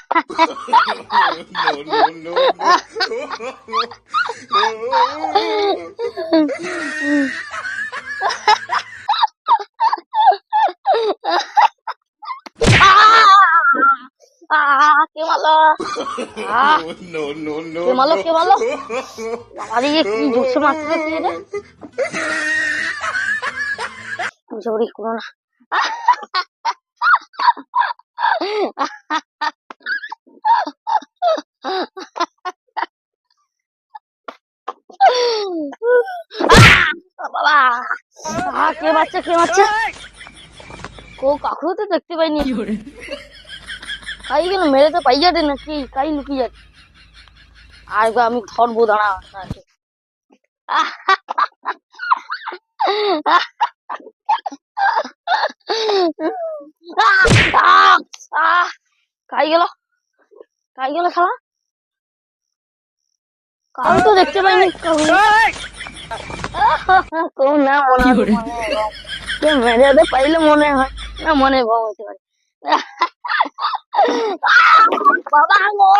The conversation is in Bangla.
কে মারলো? কে মারলো? কে মারলো? আমাদিকে কি জোরসে মারতে কি রে? জোরি করো না। বাবা কে বাচ্চা কে বাচ্চা কাকু তো দেখতে পাইনি। কাই কেন মেরে তো পাই যাবে নাকি? কাই লুকিয়ে যাচ্ছে। আর আমি ধরবো, দাঁড়া। কাই গেল? কাই গেল শালা? কাউ তো দেখতে পাইনি। কোন না মনে হয় মেরে পাইলে মনে হয় না, মনে ভাব হতে পারে। বাবা গো।